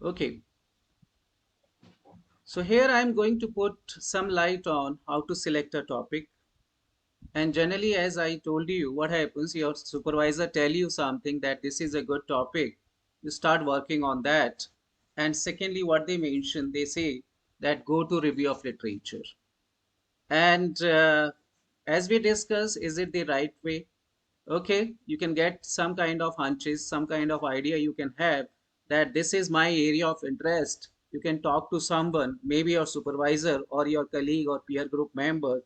Okay, so here I am going to put some light on how to select a topic. And generally, as I told you, what happens, your supervisor tell you something that this is a good topic. You start working on that. And secondly, what they mention, they say that go to review of literature. And as we discuss, is it the right way? Okay, you can get some kind of hunches, some kind of idea you can have that this is my area of interest. You can talk to someone, maybe your supervisor or your colleague or peer group member,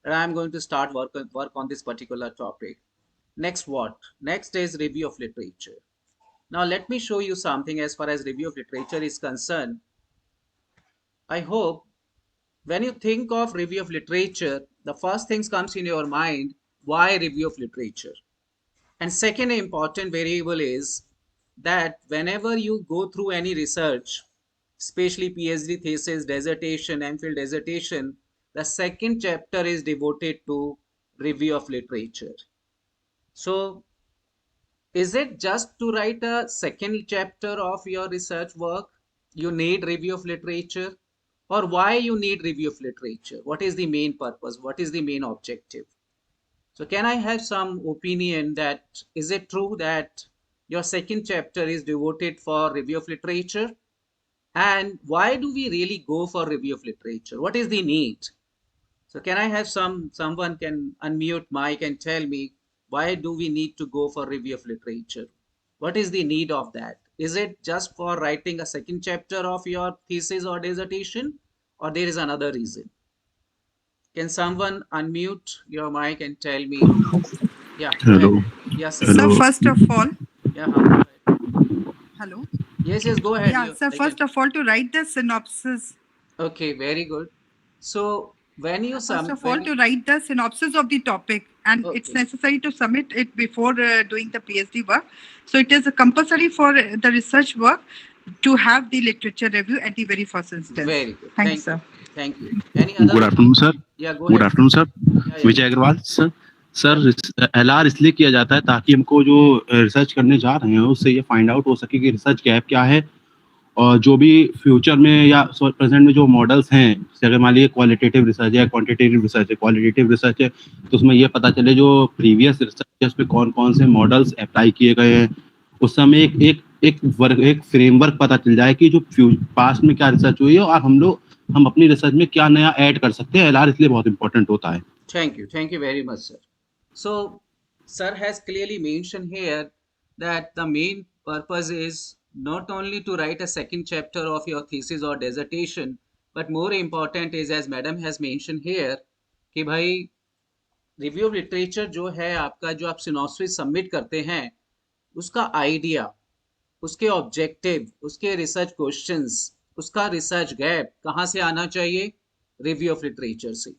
and I'm going to start work on this particular topic. Next, what? Next is review of literature. Now, let me show you something as far as review of literature is concerned. I hope when you think of review of literature, the first things comes in your mind, why review of literature? And second important variable is that whenever you go through any research, especially PhD thesis, dissertation, MPhil dissertation, the second chapter is devoted to review of literature. So is it just to write a second chapter of your research work? You need review of literature? Or why you need review of literature? What is the main purpose? What is the main objective? So can I have some opinion that is it true that your second chapter is devoted for review of literature? And why do we really go for review of literature? What is the need? So can I have someone can unmute mic and tell me why do we need to go for review of literature? What is the need of that? Is it just for writing a second chapter of your thesis or dissertation, or there is another reason? Can someone unmute your mic and tell me? Yeah, go ahead. Hello, Yes, sir. Sir, hello. first of all, Yeah, go ahead. hello. Yes, yes, go ahead. Yeah, You, sir, I can. first of all, to write the synopsis. Okay, very good. So when you First sum, of all, when to write the synopsis of the topic, and it's okay, necessary to submit it before doing the PhD work. So it is compulsory for the research work to have the literature review at the very first instance. very good. Thanks, Thank you. sir. Thank you. Any good other? Afternoon sir. Yeah, go good ahead. Afternoon sir. Yeah, yeah, Vijay Agarwal sir. yeah. Sir LR इसलिए किया जाता है ताकि हमको जो research करने जा रहे हैं उससे ये फाइंड आउट हो सके कि रिसर्च गैप क्या है और जो भी फ्यूचर में या प्रेजेंट में जो मॉडल्स हैं, जैसे अगर मान लीजिए क्वालिटेटिव रिसर्च है, क्वांटिटेटिव रिसर्च है, क्वालिटेटिव रिसर्च है, तो उसमें ये पता चले जो प्रीवियस रिसर्च है उस पे कौन-कौन से मॉडल्स अप्लाई किए गए हैं। उस समय एक फ्रेमवर्क पता चल जाए कि जो पास्ट में क्या रिसर्च हुई है और हम अपनी रिसर्च में क्या नया ऐड कर सकते हैं। एलआर इसलिए बहुत इंपॉर्टेंट होता है। Thank you. Thank you very much, sir. So, sir has clearly mentioned here that the main purpose is not only to write a second chapter of your thesis or dissertation, but more important is, as madam has mentioned here, कि भाई review of literature जो है आपका, जो आप synopsis submit करते हैं, उसका आइडिया, उसके ऑब्जेक्टिव, उसके रिसर्च क्वेश्चंस, उसका रिसर्च गैप कहाँ से आना चाहिए? रिव्यू ऑफ लिटरेचर से,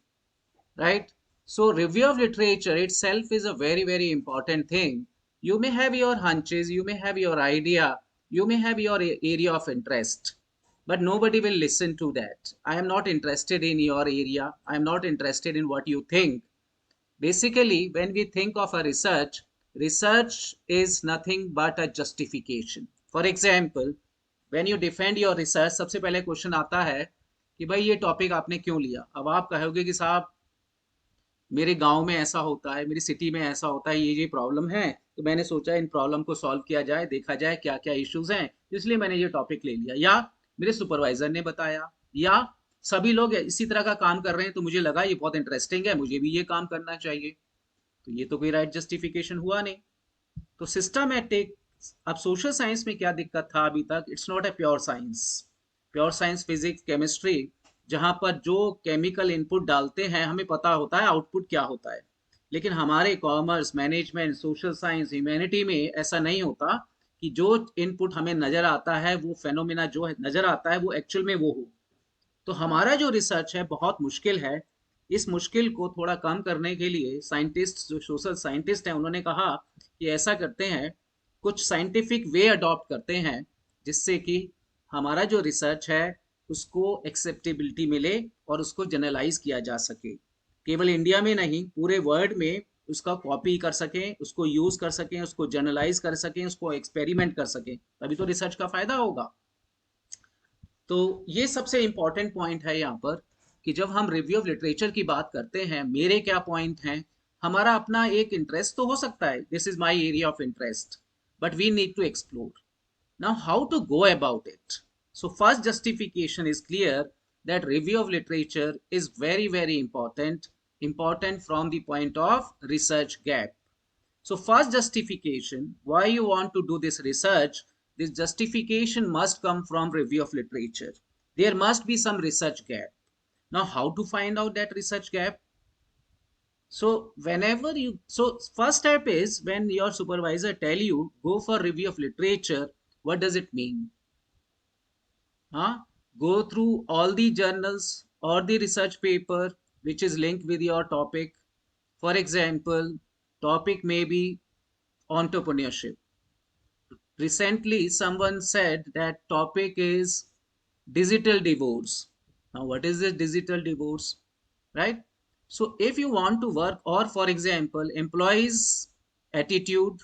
right? So review of literature itself is a very, very important thing. You may have your hunches, you may have your idea, you may have your area of interest, but nobody will listen to that. I am not interested in your area. I am not interested in what you think. Basically, when we think of a research, research is nothing but a justification. For example, when you defend your research, सबसे पहले question आता है कि भाई ये topic आपने क्यों लिया? अब आप कहोगे कि साहब मेरे गांव में ऐसा होता है, मेरी सिटी में ऐसा होता है, ये प्रॉब्लम है, तो मैंने सोचा इन प्रॉब्लम को सॉल्व किया जाए, देखा जाए क्या क्या इश्यूज हैं, इसलिए मैंने ये टॉपिक ले लिया, या मेरे सुपरवाइजर ने बताया, या सभी लोग इसी तरह का काम कर रहे हैं तो मुझे लगा ये बहुत इंटरेस्टिंग है, मुझे भी ये काम करना चाहिए। तो ये तो कोई राइट जस्टिफिकेशन हुआ नहीं। तो सिस्टमैटिक, अब सोशल साइंस में क्या दिक्कत था अभी तक? It's not a pure science. Pure science, physics, chemistry, जहां पर जो केमिकल इनपुट डालते हैं हमें पता होता है आउटपुट क्या होता है, लेकिन हमारे commerce, management, social science, humanity में ऐसा नहीं होता कि जो इनपुट हमें नजर आता है, वो फेनोमेना जो नजर आता है वो एक्चुअल में वो हो। तो हमारा जो रिसर्च है बहुत मुश्किल है। इस मुश्किल को थोड़ा कम करने के लिए साइंटिस्ट, जो सोशल साइंटिस्ट हैं, उन्होंने कहा कि ऐसा करते हैं, कुछ साइंटिफिक वे अडॉप्ट करते हैं जिससे कि हमारा जो रिसर्च है उसको एक्सेप्टेबिलिटी मिले और उसको जनरलाइज किया जा सके, केवल इंडिया में नहीं पूरे वर्ल्ड में उसका कॉपी कर सकें, उसको यूज कर सकें, उसको जनरलाइज कर सकें, उसको एक्सपेरिमेंट कर सकें, तभी तो रिसर्च का फायदा होगा। तो ये सबसे इंपॉर्टेंट पॉइंट है यहाँ पर कि जब हम रिव्यू ऑफ लिटरेचर की बात करते हैं, मेरे क्या पॉइंट हैं, हमारा अपना एक इंटरेस्ट तो हो सकता है, this is my area of interest, but we need to explore. Now, how to go about it? So, first justification is clear that review of literature is very, very important from the point of research gap. So, first justification, why you want to do this research, this justification must come from review of literature. There must be some research gap. Now, how to find out that research gap? So first step is when your supervisor tell you go for review of literature, what does it mean? Huh? Go through all the journals or the research paper which is linked with your topic. For example, topic may be entrepreneurship. Recently, someone said that topic is digital divorce. Now, what is this digital divorce? Right? So if you want to work, or for example, employees attitude,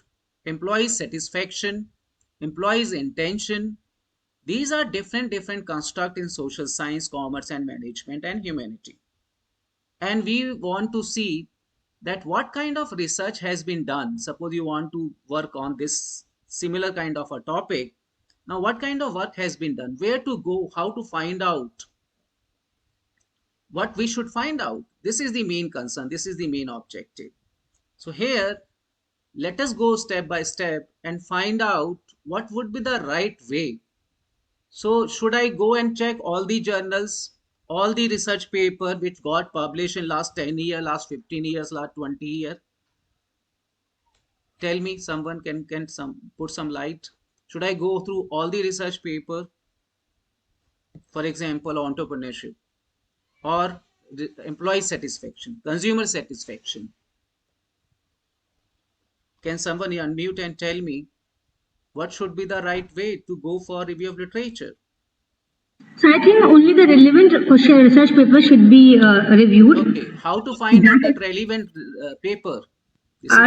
employees satisfaction, employees intention, these are different construct in social science, commerce and management and humanity. And we want to see that what kind of research has been done. Suppose you want to work on this similar kind of a topic. Now, what kind of work has been done? Where to go? How to find out? What we should find out? This is the main concern. This is the main objective. So here, let us go step by step and find out what would be the right way. So should I go and check all the journals, all the research paper which got published in last 10 years, last 15 years, last 20 years? Tell me, someone can put some light. Should I go through all the research paper? For example, entrepreneurship or employee satisfaction, consumer satisfaction. Can someone unmute and tell me what should be the right way to go for review of literature? So I think only the relevant question research paper should be reviewed. Okay, how to find out that relevant paper?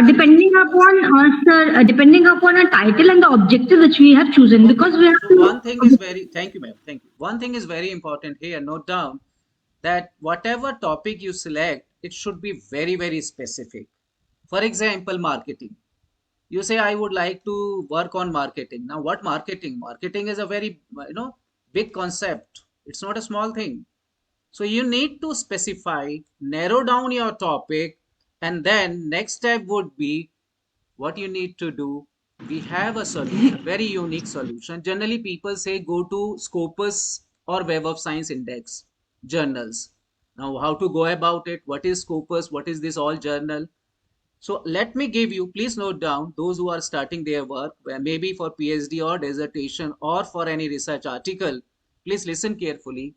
Depending upon a title and the objective which we have chosen, okay. Because we have so one thing is thank you ma'am, thank you. One thing is very important here, note down that whatever topic you select, it should be very, very specific. For example, marketing. You say, I would like to work on marketing. Now, what marketing? Marketing is a very, big concept. It's not a small thing. So you need to specify, narrow down your topic, and then next step would be what you need to do. We have a solution, very unique solution. Generally, people say go to Scopus or Web of Science Index journals. Now, how to go about it? What is Scopus? What is this all journal? So let me give you, please note down, those who are starting their work, maybe for PhD or dissertation or for any research article, please listen carefully.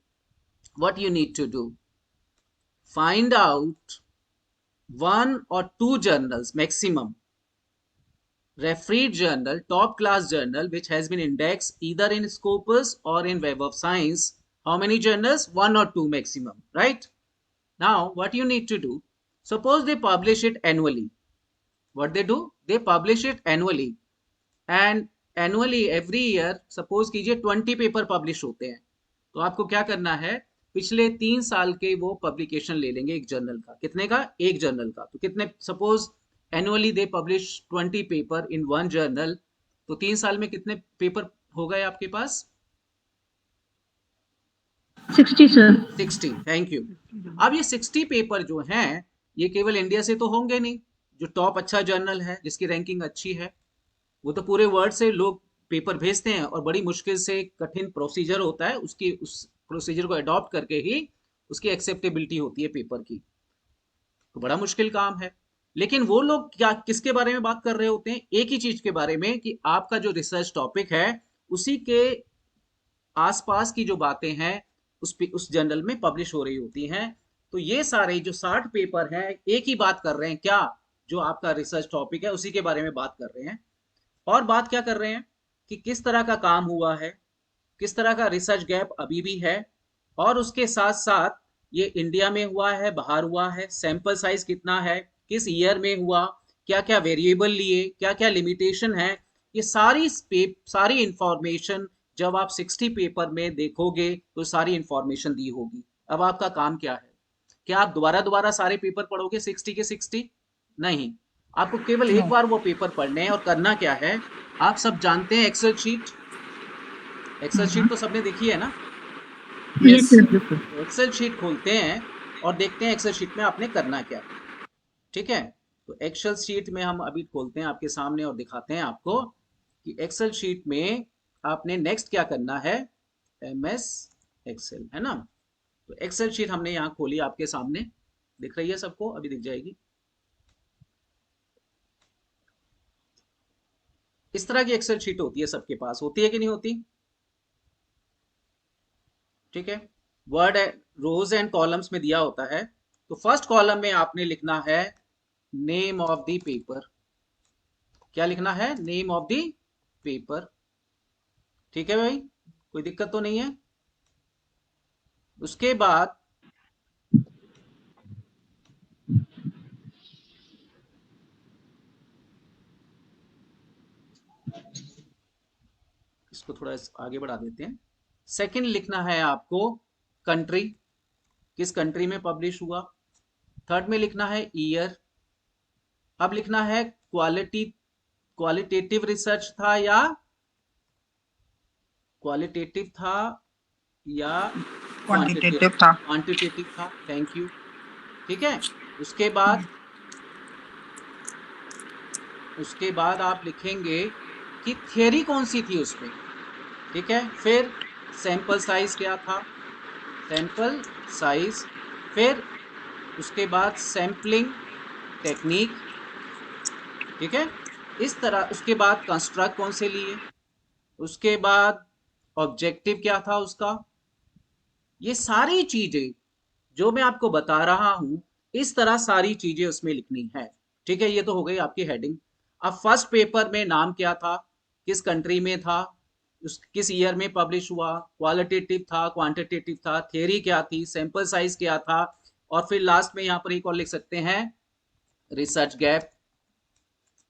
What you need to do, find out 1 or 2 journals maximum, refereed journal, top class journal, which has been indexed either in Scopus or in Web of Science. How many journals? 1 or 2 maximum, right? Now, what you need to do, suppose they publish it annually. What they do? They publish it annually. And annually, every year, suppose कीजिए 20 paper publish होते हैं. तो आपको क्या करना है? पिछले 3 साल के वो पब्लिकेशन ले लेंगे एक जर्नल का. कितने का? एक जर्नल का. तो कितने, suppose annually they publish 20 paper in 1 journal. तो 3 साल में कितने पेपर हो गए आपके पास? 60 सर. 60, thank you. अब ये 60 पेपर जो हैं, ये केवल इंडिया से तो होंगे नहीं. जो टॉप अच्छा जर्नल है, जिसकी रैंकिंग अच्छी है, वो तो पूरे वर्ल्ड से लोग पेपर भेजते हैं और बड़ी मुश्किल से कठिन प्रोसीजर होता है, उस प्रोसीजर को अडॉप्ट करके ही उसकी एक्सेप्टेबिलिटी होती है पेपर की. तो बड़ा मुश्किल काम है. लेकिन वो लोग क्या किसके बारे में बात कर रहे होते हैं? एक ही चीज के बारे में कि आपका जो रिसर्च टॉपिक है उसी के आसपास की जो बातें हैं उस जर्नल में पब्लिश हो रही होती हैं. तो ये सारे जो 60 पेपर हैं एक ही बात कर रहे हैं. क्या? जो आपका रिसर्च टॉपिक है उसी के बारे में बात कर रहे हैं. और बात क्या कर रहे हैं कि किस तरह का काम हुआ है, किस तरह का रिसर्च गैप अभी भी है, और उसके साथ साथ ये इंडिया में हुआ है, बाहर हुआ है, सैंपल साइज कितना है, किस ईयर में हुआ, क्या क्या वेरिएबल लिए, क्या क्या लिमिटेशन है, ये सारी इंफॉर्मेशन जब आप 60 पेपर में देखोगे तो सारी इंफॉर्मेशन दी होगी। अब आपका काम क्या है? क्या आप दोबारा दोबारा सारे पेपर पढ़ोगे 60 के 60? नहीं, आपको केवल एक No. बार वो पेपर पढ़ने हैं। और करना क्या है, आप सब जानते हैं एक्सेल शीट। एक्सेल शीट तो सबने देखी है ना? Yes, sir. एक्सेल शीट खोलते हैं और देखते हैं एक्सेल शीट में आपने करना क्या है। ठीक है, तो एक्सेल शीट में हम अभी खोलते हैं आपके सामने और दिखाते हैं आपको कि एक्सेल शीट में आपने नेक्स्ट क्या करना है। MS एक्सेल है ना। तो एक्सेल शीट हमने यहाँ खोली आपके सामने, दिख रही है सबको? अभी दिख जाएगी। इस तरह की एक्सेल शीट होती है, सबके पास होती है कि नहीं होती? ठीक है, वर्ड रोज एंड कॉलम्स में दिया होता है। तो फर्स्ट कॉलम में आपने लिखना है नेम ऑफ द पेपर। क्या लिखना है? Name of the paper. ठीक है भाई, कोई दिक्कत तो नहीं है? उसके बाद इसको थोड़ा आगे बढ़ा देते हैं। सेकंड लिखना है आपको कंट्री, किस कंट्री में पब्लिश हुआ। थर्ड में लिखना है ईयर। अब लिखना है क्वालिटेटिव रिसर्च था या क्वालिटेटिव था या Quantitative था. क्वांटिटेटिव था। Thank you. ठीक है, उसके बाद आप लिखेंगे कि थियरी कौन सी थी उसमें। ठीक है, फिर सैंपल साइज क्या था, सैंपल साइज। फिर उसके बाद सैम्पलिंग टेक्निक। ठीक है, इस तरह। उसके बाद कंस्ट्रक्ट कौन से लिए, उसके बाद ऑब्जेक्टिव क्या था उसका। ये सारी चीजें जो मैं आपको बता रहा हूं, इस तरह सारी चीजें उसमें लिखनी है। ठीक है, ये तो हो गई आपकी हेडिंग। अब फर्स्ट पेपर में नाम क्या था, किस कंट्री में था, किस ईयर में पब्लिश हुआ, क्वालिटेटिव था, क्वांटिटेटिव था, थियरी क्या थी, सैंपल साइज क्या था, और फिर लास्ट में यहाँ पर एक और लिख सकते हैं, रिसर्च गैप।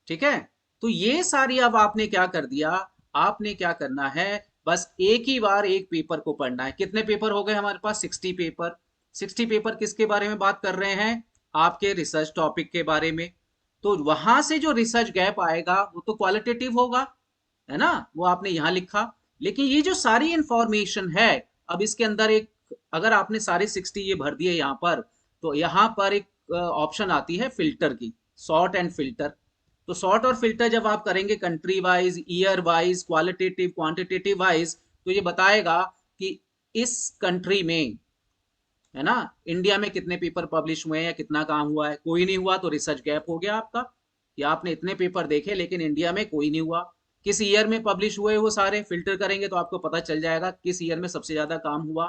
ठीक है, तो ये सारी अब आपने क्या कर दिया, आपने क्या करना है, बस एक ही बार एक पेपर को पढ़ना है। कितने पेपर हो गए हमारे पास? 60 पेपर। 60 पेपर किसके बारे में बात कर रहे हैं? आपके रिसर्च टॉपिक के बारे में। तो वहां से जो रिसर्च गैप आएगा वो तो क्वालिटेटिव होगा, है ना, वो आपने यहां लिखा। लेकिन ये जो सारी इंफॉर्मेशन है, अब इसके अंदर एक, अगर आपने सारे 60 ये भर दिए यहां पर, तो यहां पर एक ऑप्शन आती है फिल्टर की, सॉर्ट एंड फिल्टर। तो सॉर्ट और फिल्टर जब आप करेंगे country wise, year wise, qualitative, quantitative wise, तो ये बताएगा कि इस कंट्री में, है ना, इंडिया में कितने पेपर पब्लिश हुए हैं या कितना काम हुआ है। कोई नहीं हुआ तो रिसर्च गैप हो गया आपका, या आपने इतने पेपर देखे लेकिन इंडिया में कोई नहीं हुआ। किस ईयर में पब्लिश हुए वो सारे फिल्टर करेंगे तो आपको पता चल जाएगा किस ईयर में सबसे ज्यादा काम हुआ।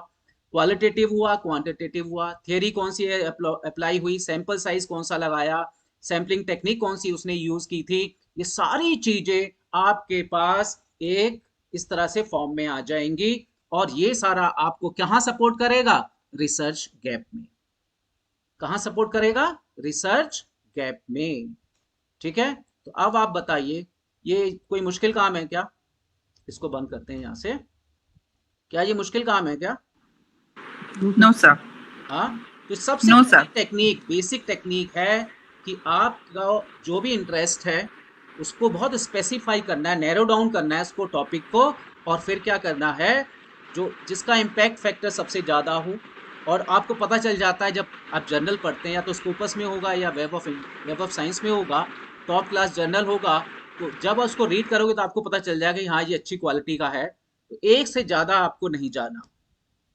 क्वालिटेटिव हुआ, क्वांटिटेटिव हुआ, थियरी कौन सी अप्लाई हुई, सैंपल साइज कौन सा लगाया, सैम्पलिंग टेक्निक कौन सी उसने यूज की थी। ये सारी चीजें आपके पास एक इस तरह से फॉर्म में आ जाएंगी। और ये सारा आपको कहां सपोर्ट करेगा? रिसर्च गैप में। कहां सपोर्ट करेगा? रिसर्च गैप में। ठीक है, तो अब आप बताइए, ये कोई मुश्किल काम है क्या? इसको बंद करते हैं यहां से। क्या ये मुश्किल काम है क्या? No, sir. हाँ, तो सबसे No, पहली sir. टेक्निक, बेसिक टेक्निक है कि आपका जो भी इंटरेस्ट है उसको बहुत स्पेसिफाई करना है, नैरो डाउन करना है उसको, टॉपिक को। और फिर क्या करना है, जो जिसका इम्पैक्ट फैक्टर सबसे ज्यादा हो। और आपको पता चल जाता है जब आप जर्नल पढ़ते हैं, या तो स्कोपस में होगा या वेब ऑफ साइंस में होगा, टॉप क्लास जर्नल होगा। तो जब उसको रीड करोगे तो आपको पता चल जाएगा कि हाँ ये अच्छी क्वालिटी का है। तो एक से ज्यादा आपको नहीं जाना।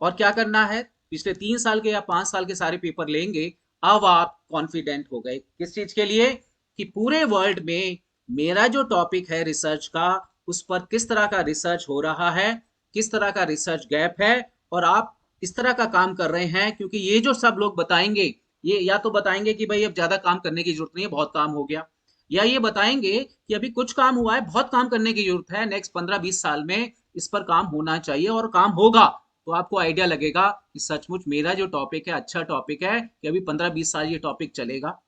और क्या करना है, पिछले 3 साल के या 5 साल के सारे पेपर लेंगे। अब आप कॉन्फिडेंट हो गए किस चीज के लिए, कि पूरे वर्ल्ड में मेरा जो टॉपिक है रिसर्च का, उस पर किस तरह का रिसर्च हो रहा है, किस तरह का रिसर्च गैप है। और आप इस तरह का काम कर रहे हैं, क्योंकि ये जो सब लोग बताएंगे, ये या तो बताएंगे कि भाई अब ज्यादा काम करने की जरूरत नहीं है, बहुत काम हो गया, या ये बताएंगे कि अभी कुछ काम हुआ है, बहुत काम करने की जरूरत है, नेक्स्ट 15-20 साल में इस पर काम होना चाहिए और काम होगा। तो आपको आइडिया लगेगा कि सचमुच मेरा जो टॉपिक है अच्छा टॉपिक है, कि अभी 15-20 साल ये टॉपिक चलेगा,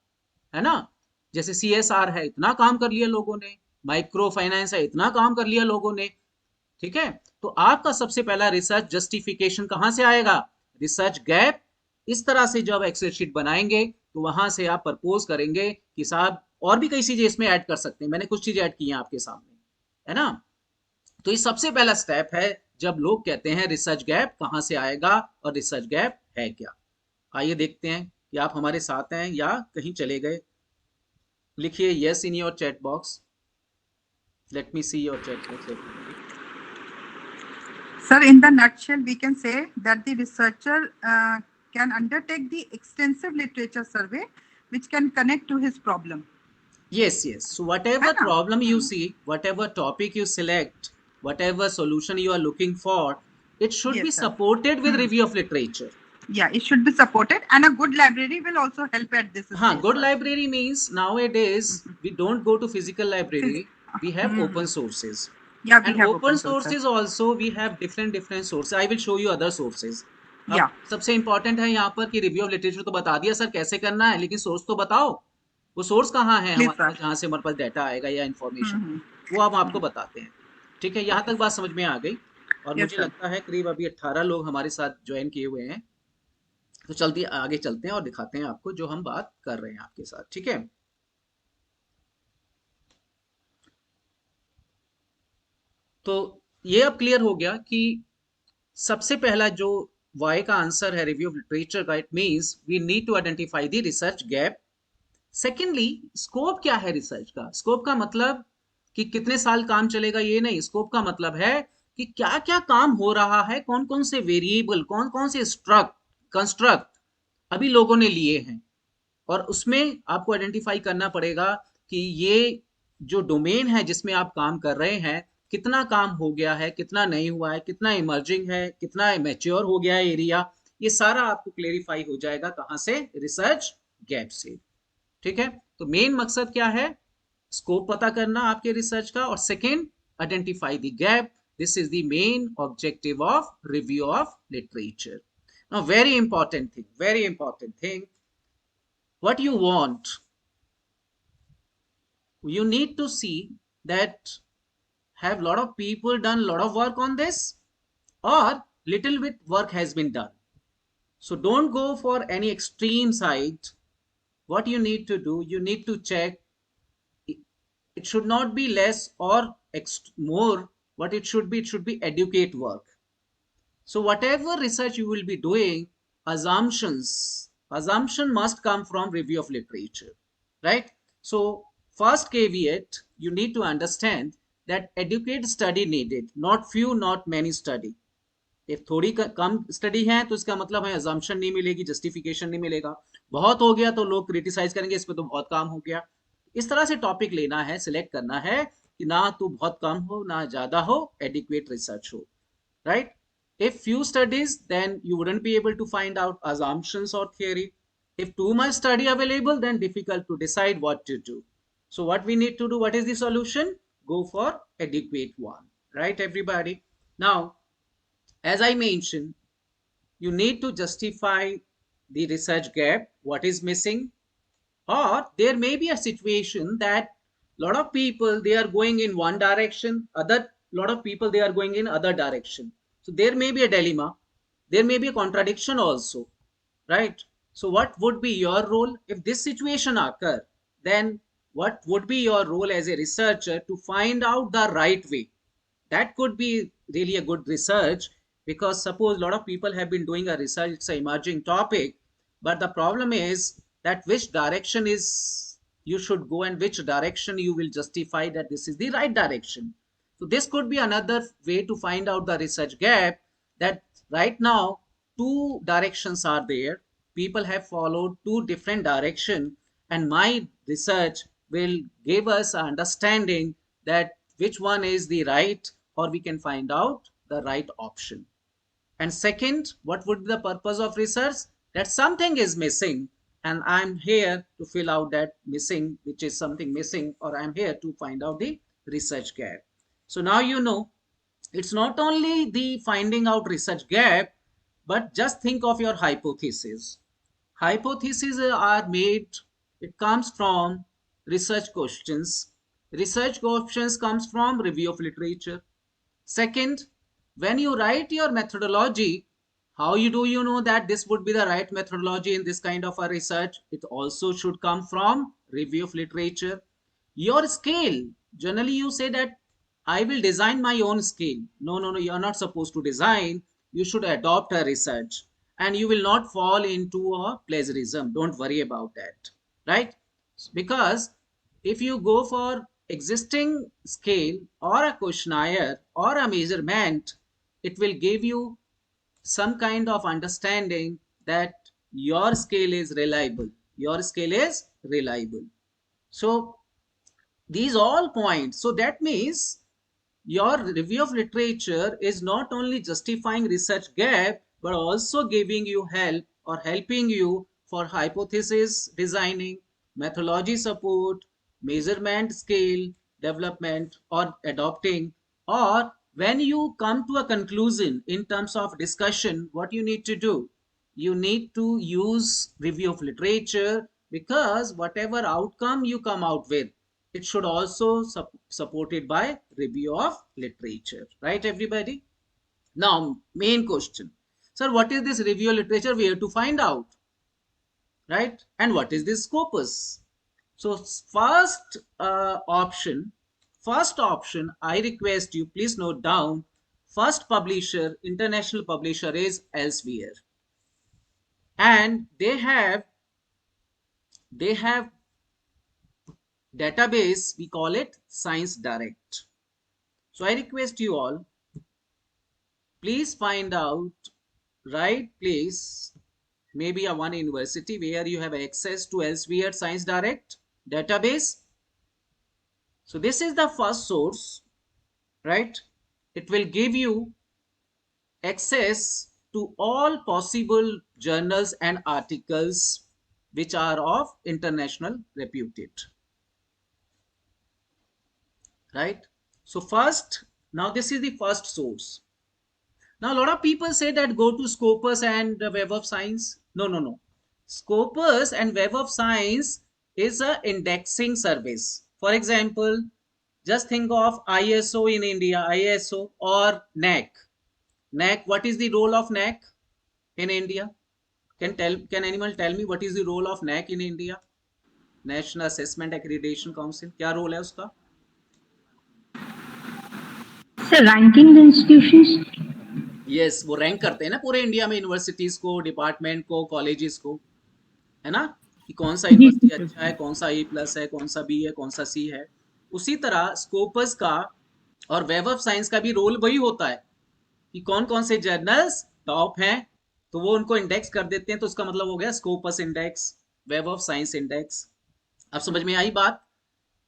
है ना। जैसे CSR है, इतना काम कर लिया लोगों ने, माइक्रो फाइनेंस है, इतना काम कर लिया लोगों ने। ठीक है, तो आपका सबसे पहला रिसर्च जस्टिफिकेशन कहां से आएगा? Research gap. इस तरह से जब एक्सेल शीट बनाएंगे तो वहां से आप प्रपोज करेंगे कि साहब और भी कई चीजें इसमें ऐड कर सकते हैं, मैंने कुछ चीजें ऐड की हैं आपके सामने, है ना। तो ये सबसे पहला स्टेप है जब लोग कहते हैं रिसर्च गैप कहां से आएगा और रिसर्च गैप है क्या। आइए देखते हैं कि आप हमारे साथ हैं या कहीं चले गए। लिखिए yes in your chat box. Let me see your chat box. Sir, in the nutshell, we can say that the researcher can undertake the extensive literature survey which can connect to his problem. Yes, yes. So whatever है ना? problem you see, whatever topic you select, whatever solution you are looking for, it should Yes, be sir. supported with review of literature. Yeah, it should be supported, and a good library will also help at this stage. Good sir. library means nowadays we don't go to physical library. We have open sources. Yeah, we And have open source, sir. sources also we have different sources. I will show you other sources. अब Yeah. सबसे important है यहाँ पर कि review of literature तो बता दिया sir कैसे करना है, लेकिन सोर्स तो बताओ। वो सोर्स कहाँ है Please, हमारे पास sir. जहाँ से हमारे पास डाटा आएगा या इंफॉर्मेशन, वो हम आपको बताते हैं। ठीक है, यहाँ तक बात समझ में आ गई। और Yes, मुझे sir. लगता है करीब अभी 18 लोग हमारे साथ ज्वाइन किए हुए हैं। तो चलते आगे चलते हैं और दिखाते हैं आपको जो हम बात कर रहे हैं आपके साथ। ठीक है, तो ये अब क्लियर हो गया कि सबसे पहला जो वाई का आंसर है रिव्यू ऑफ लिटरेचर का, it means we need to identify the research gap. Secondly, scope क्या है रिसर्च का? स्कोप का मतलब कि कितने साल काम चलेगा ये नहीं, स्कोप का मतलब है कि क्या क्या काम हो रहा है, कौन कौन से वेरिएबल, कौन कौन से कंस्ट्रक्ट अभी लोगों ने लिए हैं, और उसमें आपको आइडेंटिफाई करना पड़ेगा कि ये जो डोमेन है जिसमें आप काम कर रहे हैं, कितना काम हो गया है, कितना नहीं हुआ है, कितना इमर्जिंग है, कितना मैच्योर हो गया है एरिया। ये सारा आपको क्लेरिफाई हो जाएगा कहां से? रिसर्च गैप से। ठीक है, तो मेन मकसद क्या है? स्कोप पता करना आपके रिसर्च का, और second, identify the gap. This is the main objective of review of literature. Now very important thing, what you want, you need to see that have lot of people done lot of work on this, or little bit work has been done. So don't go for any extreme side. What you need to do, you need to check, it should not be less or more. What it should be educate work. So whatever research you will be doing, assumption must come from review of literature, right? So first caveat, you need to understand that educate study needed, not few, not many study. if थोड़ी कम study है तो इसका मतलब है assumption नहीं मिलेगी, justification नहीं मिलेगा। बहुत हो गया तो लोग क्रिटिसाइज करेंगे, इस पे तो बहुत काम हो गया। इस तरह से टॉपिक लेना है, सिलेक्ट करना है कि ना तो बहुत कम हो ना ज्यादा हो, एडिक्वेट रिसर्च हो, right? If few studies, then you wouldn't be able to find out assumptions or theory. If too much study available, then difficult to decide what to do. So what we need to do, what is the solution? Go for adequate one, right everybody? Now, as I mentioned, you need to justify the research gap, what is missing, or there may be a situation that lot of people they are going in one direction, other lot of people they are going in other direction. So there may be a dilemma, there may be a contradiction also, right? So what would be your role if this situation occur? Then what would be your role as a researcher to find out the right way? That could be really a good research, because suppose a lot of people have been doing a research, it's an emerging topic, but the problem is that which direction is you should go and which direction you will justify that this is the right direction. So this could be another way to find out the research gap, that right now two directions are there, people have followed two different directions, and my research will give us an understanding that which one is the right, or we can find out the right option. And second, what would be the purpose of research? That something is missing, and I'm here to fill out that missing, which is something missing, or I'm here to find out the research gap. So now you know, it's not only the finding out research gap, but just think of your hypothesis. Hypotheses are made, it comes from research questions. Research questions comes from review of literature. Second, when you write your methodology, how do you know that this would be the right methodology in this kind of a research? It also should come from review of literature. Your scale, generally you say that I will design my own scale. No, you are not supposed to design. You should adopt a research and you will not fall into a plagiarism. Don't worry about that, right? Because if you go for existing scale or a questionnaire or a measurement, it will give you some kind of understanding that your scale is reliable. Your scale is reliable. So these all points. So that means your review of literature is not only justifying research gap, but also giving you help or helping you for hypothesis designing, methodology support, measurement scale development or adopting, or when you come to a conclusion in terms of discussion, what you need to do? You need to use review of literature, because whatever outcome you come out with, it should also supported by review of literature, right everybody? Now main question, sir, what is this review of literature? We have to find out, right? And what is this scopus? So first option, I request you please note down, first publisher, international publisher is Elsevier, and they have database, we call it Science Direct. So I request you all, please find out right place, maybe a one university where you have access to Elsevier Science Direct database. So this is the first source, right? It will give you access to all possible journals and articles which are of international reputed, right? So first, now this is the first source. Now a lot of people say that go to Scopus and Web of Science. No. Scopus and Web of Science is a indexing service. For example, just think of ISO in India, ISO or NAC. NAC, what is the role of NAC in India? Can anyone tell me what is the role of NAC in India? National Assessment Accreditation Council. क्या role है उसका? Sir, ranking the institutions. Yes, वो rank करते हैं ना पूरे India में universities को, डिपार्टमेंट को, कॉलेजेस को, है ना, कि कौन सा यूनिवर्सिटी अच्छा है, कौन सा A+ है, कौन सा B है, कौन सा C है. उसी तरह स्कोपस का और वेब ऑफ साइंस का भी रोल वही होता है कि कौन कौन से जर्नल्स टॉप हैं, तो वो उनको इंडेक्स कर देते हैं. तो उसका मतलब हो गया Scopus index, web of science index. अब समझ में आई बात?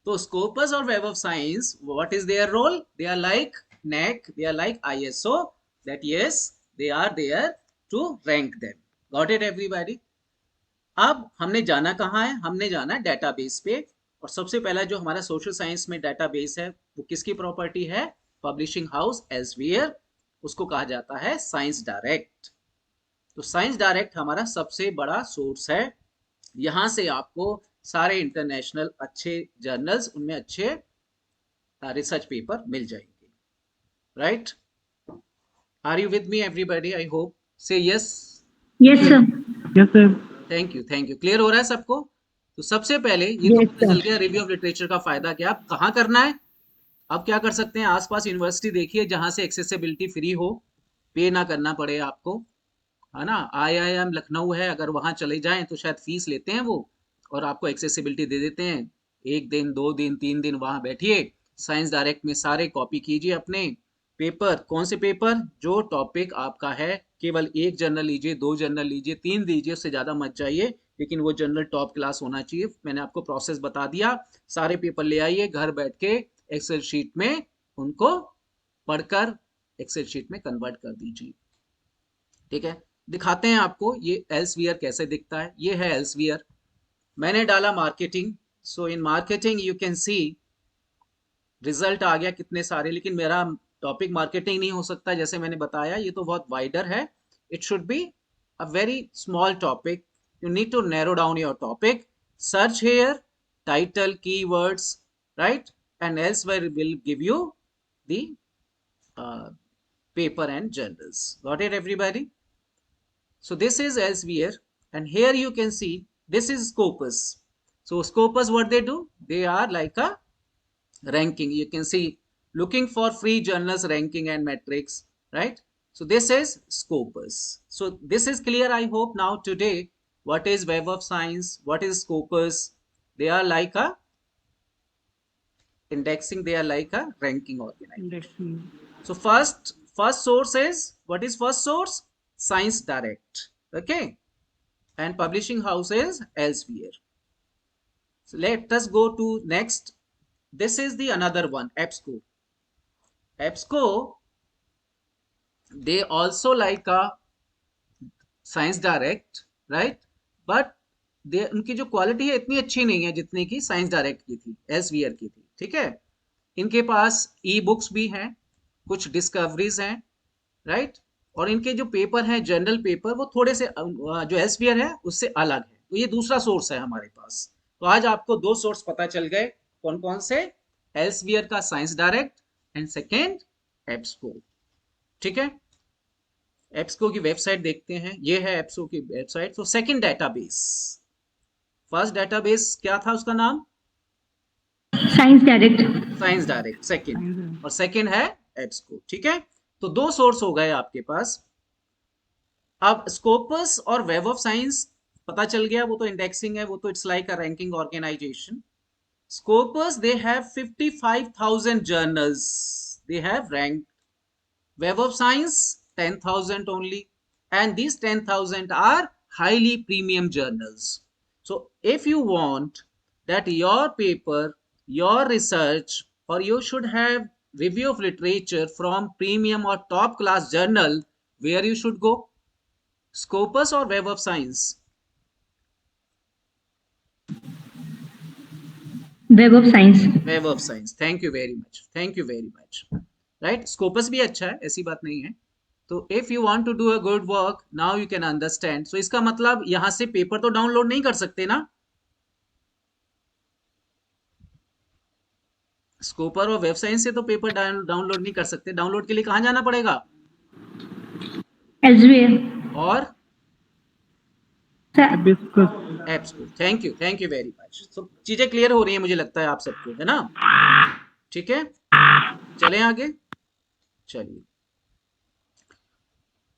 तो स्कोपस और web of science, what is their role? They are like NAC, they are like ISO, that yes, they are there to rank them. Got it everybody? अब हमने जाना कहाँ है? हमने जाना डेटाबेस पे. और सबसे पहला जो हमारा सोशल साइंस में डेटाबेस है वो किसकी प्रॉपर्टी है? पब्लिशिंग हाउस एल्सेवियर, उसको कहा जाता है साइंस डायरेक्ट. तो साइंस डायरेक्ट हमारा सबसे बड़ा सोर्स है. यहां से आपको सारे इंटरनेशनल अच्छे जर्नल्स, उनमें अच्छे रिसर्च पेपर मिल जाएंगे. Right? Are you with me everybody? I hope. Say yes. Yes, sir. Yes, sir. Thank you. Clear हो रहा है सबको? तो सबसे पहले ये तो पता चल गया रिव्यू ऑफ लिटरेचर का फायदा क्या, कहाँ करना है. अब क्या कर सकते हैं, आसपास यूनिवर्सिटी देखिए जहां से एक्सेसिबिलिटी फ्री हो, पे ना करना पड़े आपको, है ना. IIM लखनऊ है, अगर वहां चले जाएं तो शायद फीस लेते हैं वो, और आपको एक्सेसिबिलिटी दे देते हैं. 1 दिन 2 दिन 3 दिन वहां बैठिए, साइंस डायरेक्ट में सारे कॉपी कीजिए अपने पेपर. कौन से पेपर? जो टॉपिक आपका है. केवल 1 जर्नल लीजिए, 2 जर्नल लीजिए, 3 लीजिए, उससे ज्यादा मत चाहिए, लेकिन वो जर्नल टॉप क्लास होना चाहिए. मैंने आपको प्रोसेस बता दिया. सारे पेपर ले आइए, घर बैठ के एक्सेल शीट में उनको पढ़कर एक्सेल शीट में कन्वर्ट कर दीजिए. ठीक है, दिखाते हैं आपको ये एल्सेवियर कैसे दिखता है. ये है एल्सेवियर. मैंने डाला marketing. So in marketing you can see result आ गया कितने सारे, लेकिन मेरा टॉपिक मार्केटिंग नहीं हो सकता. जैसे मैंने बताया ये तो बहुत वाइडर है. It should be a very small topic. You need to narrow down your topic. Search here, title, keywords, right, and elsewhere will give you the paper and journals. Got it, everybody? So this is Elsevier, and here you can see this is Scopus. So Scopus, what they do? They are like a ranking. You can see looking for free journals ranking and metrics, right? So this is Scopus. So this is clear, I hope, now today. What is Web of Science? What is Scopus? They are like a indexing, they are like a ranking organization. So first source is, what is first source? Science Direct. Okay. And publishing house is Elsevier. So let us go to next. This is the another one, EBSCO. EBSCO, they also like a Science Direct, right? But they उनकी जो quality है इतनी अच्छी नहीं है जितनी की science direct की थी, एल्सवियर की थी, ठीक है? इनके पास ई बुक्स भी हैं, कुछ डिस्कवरीज हैं, राइट? और इनके जो पेपर हैं, जनरल पेपर, वो थोड़े से जो एल्सवियर है उससे अलग है. तो ये दूसरा सोर्स है हमारे पास. तो आज आपको दो सोर्स पता चल गए, कौन कौन से? एल्सवियर का science direct and second EBSCO. ठीक है, एब्सको की वेबसाइट देखते हैं. ये है एब्सको की वेबसाइट. तो सेकेंड डेटाबेस, फर्स्ट डेटाबेस क्या था उसका नाम? Science direct. Science direct second, और सेकेंड है एब्सको. ठीक है, तो दो सोर्स हो गए आपके पास. अब स्कोपस और वेब ऑफ साइंस पता चल गया, वो तो इंडेक्सिंग है, वो तो it's like a ranking organization. Scopus, they have 55,000 journals. They have ranked. Web of Science, 10,000 only. And these 10,000 are highly premium journals. So if you want that your paper, your research, or you should have review of literature from premium or top class journal, where you should go? Scopus or Web of Science? Web of Science. Web of Science. Thank you very much, thank you very much. Right, Scopus भी अच्छा है, ऐसी बात नहीं है. तो if you want to do a good work, now you can understand. So इसका मतलब यहां से पेपर तो डाउनलोड नहीं कर सकते ना, स्कोपर और वेब साइंस से तो पेपर डाउनलोड नहीं कर सकते. डाउनलोड के लिए कहां जाना पड़ेगा? एल्सवियर. और EBSCO. Thank you very much. तो चीजें क्लियर हो रही है मुझे लगता है आप सबको, है ना? ठीक है, चलें आगे. चलिए,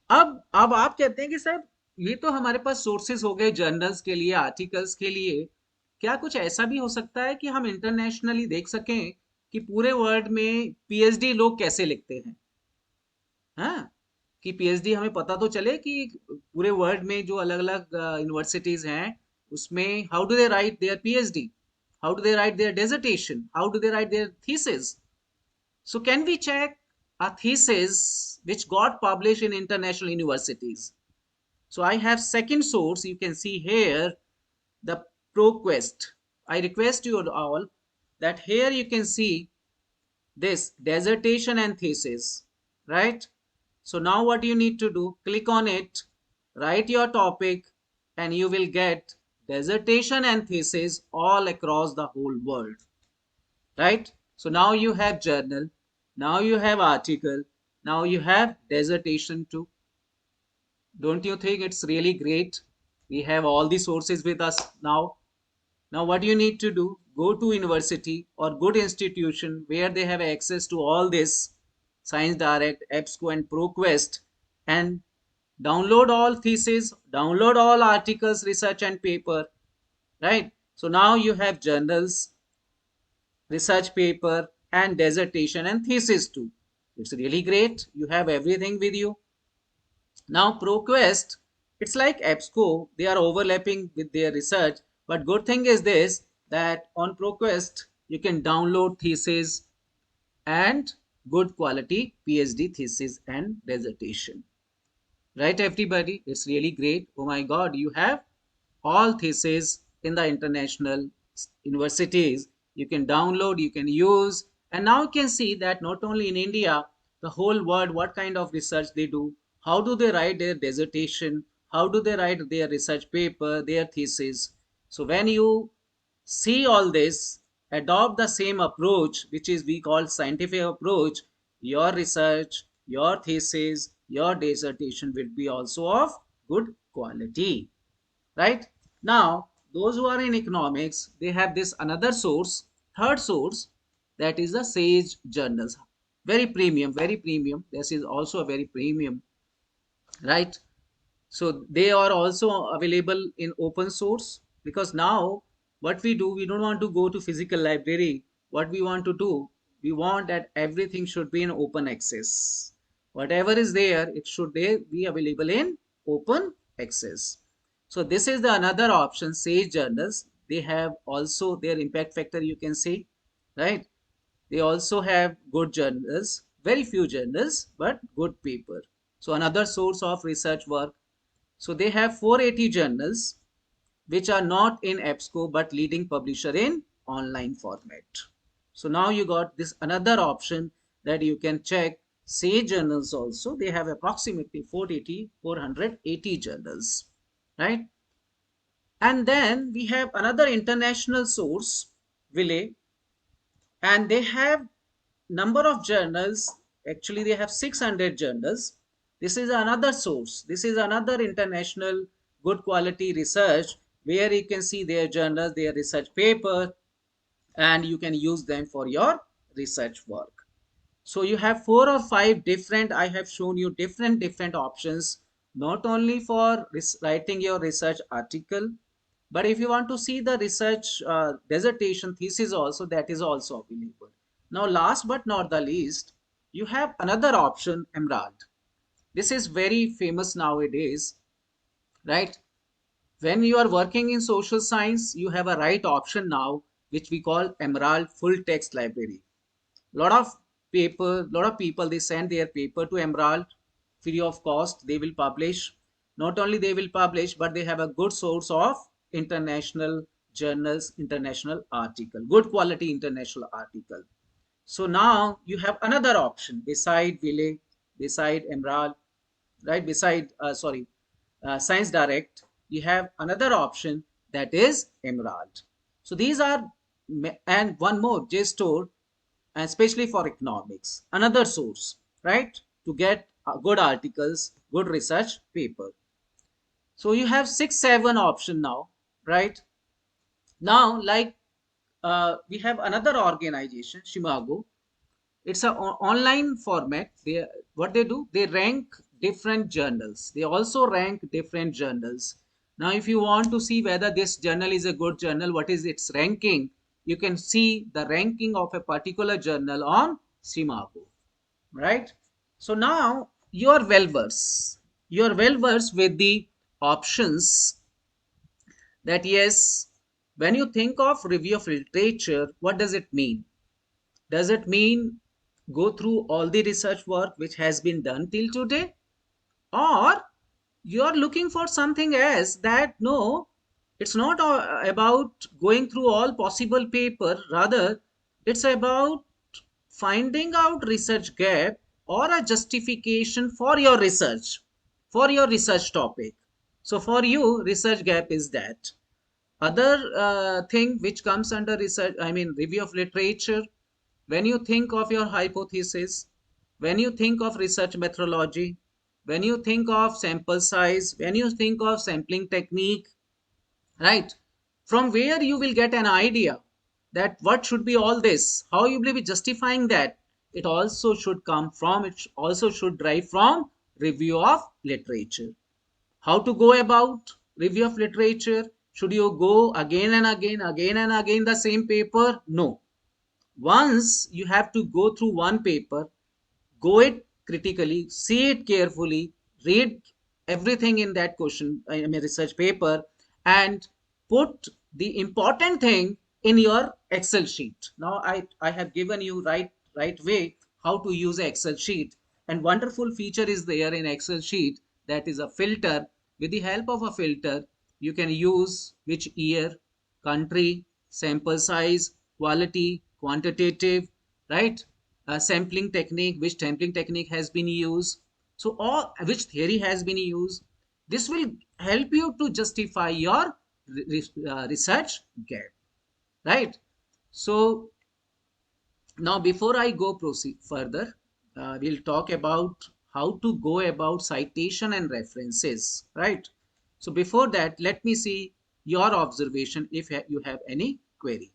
अब आप कहते हैं कि सर ये तो हमारे पास सोर्सेज हो गए जर्नल्स के लिए, आर्टिकल्स के लिए. क्या कुछ ऐसा भी हो सकता है कि हम इंटरनेशनली देख सकें कि पूरे वर्ल्ड में पीएचडी लोग कैसे लिखते हैं? हाँ, कि पीएचडी हमें पता तो चले कि पूरे वर्ल्ड में जो अलग अलग यूनिवर्सिटीज हैं उसमें how do they write their PhD, how do they write their dissertation, how do they write their thesis. So can we check a thesis which got published in international universities? So I have second source, you can see here, the ProQuest. I request you all that here you can see this dissertation and thesis, right? So now what you need to do, click on it, write your topic, and you will get dissertation and thesis all across the whole world, right? So now you have journal, now you have article, now you have dissertation too. Don't you think it's really great? We have all the sources with us now. Now what you need to do, go to university or good institution where they have access to all this, Science Direct, EBSCO and ProQuest, and download all theses, download all articles, research and paper, right? So now you have journals, research paper, and dissertation and thesis too. It's really great. You have everything with you. Now ProQuest, it's like EBSCO. They are overlapping with their research. But good thing is this, that on ProQuest, you can download thesis and good quality PhD thesis and dissertation. Right, everybody? It's really great. Oh my God, you have all theses in the international universities. You can download, you can use, and now you can see that not only in India, the whole world, what kind of research they do, how do they write their dissertation, how do they write their research paper, their thesis. So when you see all this, adopt the same approach, which is we call scientific approach, your research, your thesis, your dissertation will be also of good quality, right? Now, those who are in economics, they have this another source, third source, that is the Sage journals. Very premium, very premium. This is also a very premium, right? So they are also available in open source, because now what we do, we don't want to go to physical library. What we want to do, we want that everything should be in open access. Whatever is there, it should be available in open access. So this is the another option, Sage journals. They have also their impact factor, you can say, right? They also have good journals, very few journals, but good paper. So another source of research work. So they have 480 journals which are not in EBSCO but leading publisher in online format. So now you got this another option that you can check. Sage journals also, they have approximately 480 journals, right? And then we have another international source, Ville, and they have number of journals. Actually they have 600 journals. This is another source, this is another international good quality research, where you can see their journals, their research paper, and you can use them for your research work. So you have 4 or 5 different, I have shown you different options, not only for writing your research article, but if you want to see the research dissertation thesis also, that is also available. Now, last but not the least, you have another option, Emerald. This is very famous nowadays, right? When you are working in social science, you have a right option now, which we call Emerald Full Text Library. Lot of people, they send their paper to Emerald free of cost. They will publish. Not only they will publish, but they have a good source of international journals, international article, good quality international article. So now you have another option beside Ville, beside Emerald, right? Beside, Science Direct, you have another option, that is Emerald. So these are, and one more, JSTOR, and especially for economics, another source, right? To get good articles, good research paper. So you have 6, 7 option now, right? Now, like we have another organization, Shimago. It's a online format. What they do, they rank different journals. They also rank different journals. Now if you want to see whether this journal is a good journal, what is its ranking, you can see the ranking of a particular journal on Shimago, right? So now you're well versed with the options, that yes, when you think of review of literature, what does it mean? Does it mean go through all the research work which has been done till today? Or you are looking for something else, that no, it's not about going through all possible paper, rather it's about finding out research gap or a justification for your research topic. So for you, research gap is that. Other thing which comes under research, I mean review of literature, when you think of your hypothesis, when you think of research methodology, when you think of sample size, when you think of sampling technique, right? From where you will get an idea that what should be all this, how you will be justifying that. It also should come from, it also should drive from review of literature. How to go about review of literature? Should you go again and again the same paper? No. Once you have to go through one paper, go it critically, see it carefully, read everything in that question, I mean research paper, and put the important thing in your Excel sheet. Now I have given you right way how to use an Excel sheet, and wonderful feature is there in Excel sheet, that is a filter. With the help of a filter, you can use which year, country, sample size, quality, quantitative, right? Sampling technique, which sampling technique has been used, so all which theory has been used. This will help you to justify your research gap, right? So now before I go proceed further, we'll talk about how to go about citation and references, right? So before that, let me see your observation if you have any query.